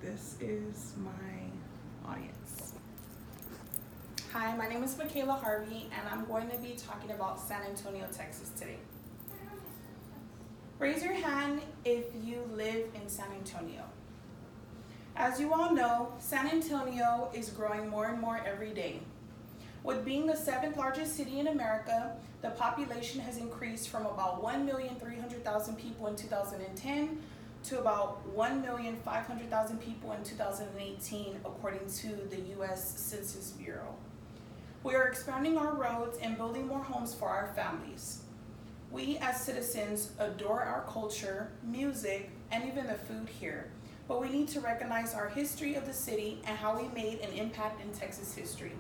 This is my audience. Hi, my name is Michaela Harvey, and I'm going to be talking about San Antonio, Texas today. Raise your hand if you live in San Antonio. As you all know, San Antonio is growing more and more every day. With being the 7th largest city in America, the population has increased from about 1,300,000 people in 2010 to about 1,500,000 people in 2018, according to the U.S. Census Bureau. We are expanding our roads and building more homes for our families. We as citizens adore our culture, music, and even the food here, but we need to recognize our history of the city and how we made an impact in Texas history.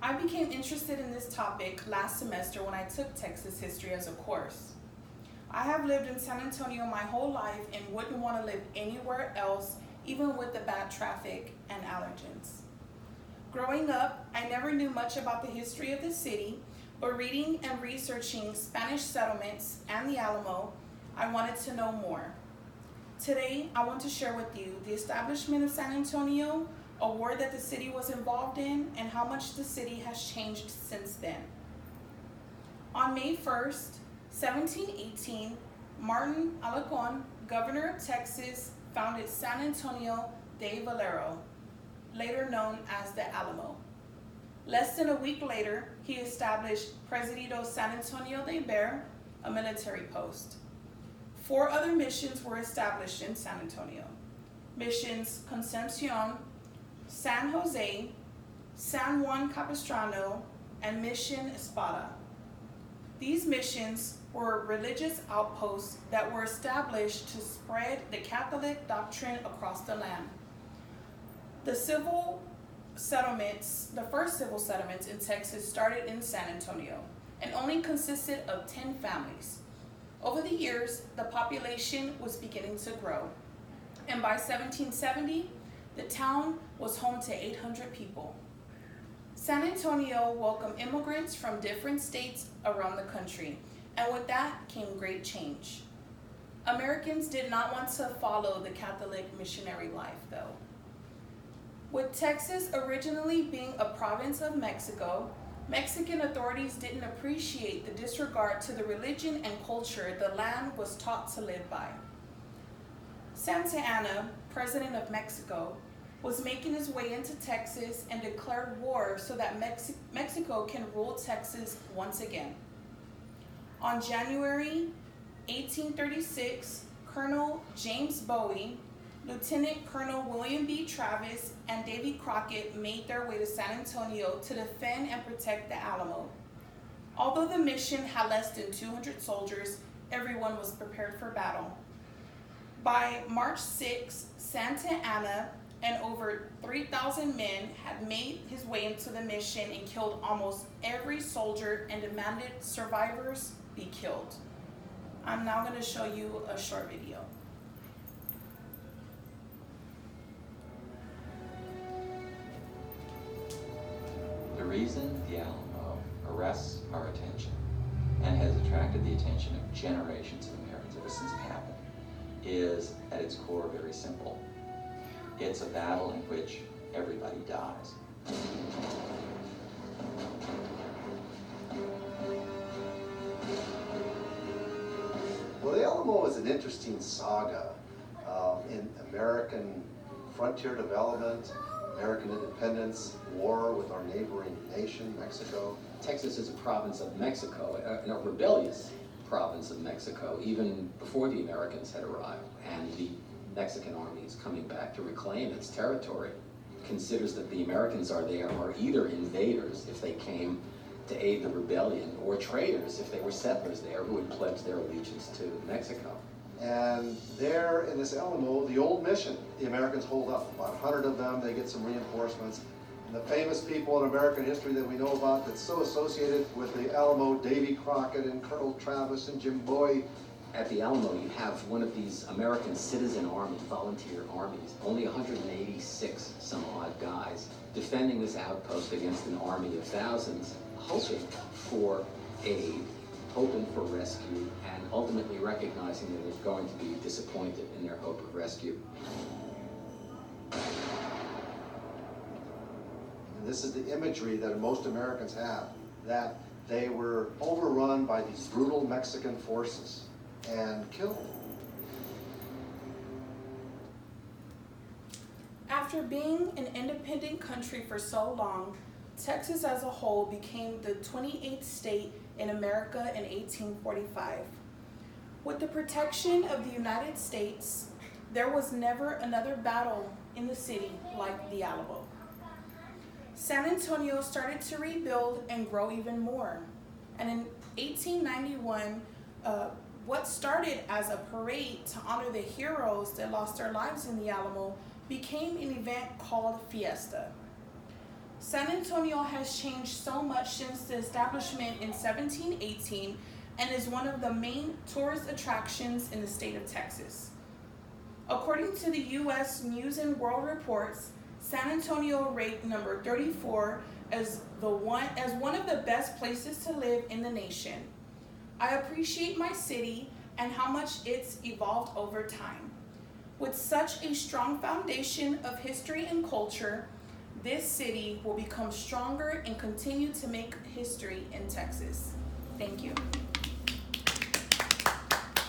I became interested in this topic last semester when I took Texas history as a course. I have lived in San Antonio my whole life and wouldn't want to live anywhere else, even with the bad traffic and allergens. Growing up, I never knew much about the history of the city, but reading and researching Spanish settlements and the Alamo, I wanted to know more. Today, I want to share with you the establishment of San Antonio, a war that the city was involved in, and how much the city has changed since then. On May 1st, 1718, Martin Alarcón, governor of Texas, founded San Antonio de Valero, later known as the Alamo. Less than a week later, he established Presidio San Antonio de Valero, a military post. 4 other missions were established in San Antonio. Missions Concepcion, San Jose, San Juan Capistrano, and Mission Espada. These missions were religious outposts that were established to spread the Catholic doctrine across the land. The first civil settlements in Texas started in San Antonio and only consisted of 10 families. Over the years, the population was beginning to grow, and by 1770, the town was home to 800 people. San Antonio welcomed immigrants from different states around the country, and with that came great change. Americans did not want to follow the Catholic missionary life, though. With Texas originally being a province of Mexico, Mexican authorities didn't appreciate the disregard to the religion and culture the land was taught to live by. Santa Anna, president of Mexico, was making his way into Texas and declared war so that Mexico can rule Texas once again. On January 1836, Colonel James Bowie, Lieutenant Colonel William B. Travis, and Davy Crockett made their way to San Antonio to defend and protect the Alamo. Although the mission had less than 200 soldiers, everyone was prepared for battle. By March 6, Santa Anna and over 3,000 men had made his way into the mission and killed almost every soldier and demanded survivors be killed. I'm now going to show you a short video. The reason the Alamo arrests our attention and has attracted the attention of generations of Americans ever since it happened is, at its core, very simple. It's a battle in which everybody dies. Well, the Alamo is an interesting saga in American frontier development, American independence, war with our neighboring nation, Mexico. Texas is a province of Mexico, a rebellious province of Mexico, even before the Americans had arrived. And the Mexican army is coming back to reclaim its territory. Considers that the Americans are either invaders if they came to aid the rebellion, or traitors if they were settlers there who had pledged their allegiance to Mexico. And there in this Alamo, the old mission, the Americans hold up. About 100 of them, they get some reinforcements. And the famous people in American history that we know about that's so associated with the Alamo, Davy Crockett and Colonel Travis and Jim Bowie. At the Alamo, you have one of these American citizen armies, volunteer armies, only 186 some odd guys, defending this outpost against an army of thousands, hoping for aid, hoping for rescue, and ultimately recognizing that they're going to be disappointed in their hope of rescue. And this is the imagery that most Americans have, that they were overrun by these brutal Mexican forces and killed. After being an independent country for so long, Texas as a whole became the 28th state in America in 1845. With the protection of the United States, there was never another battle in the city like the Alamo. San Antonio started to rebuild and grow even more. And in 1891, what started as a parade to honor the heroes that lost their lives in the Alamo became an event called Fiesta. San Antonio has changed so much since the establishment in 1718 and is one of the main tourist attractions in the state of Texas. According to the U.S. News and World Reports, San Antonio ranked number 34 as one of the best places to live in the nation. I appreciate my city and how much it's evolved over time. With such a strong foundation of history and culture, this city will become stronger and continue to make history in Texas. Thank you.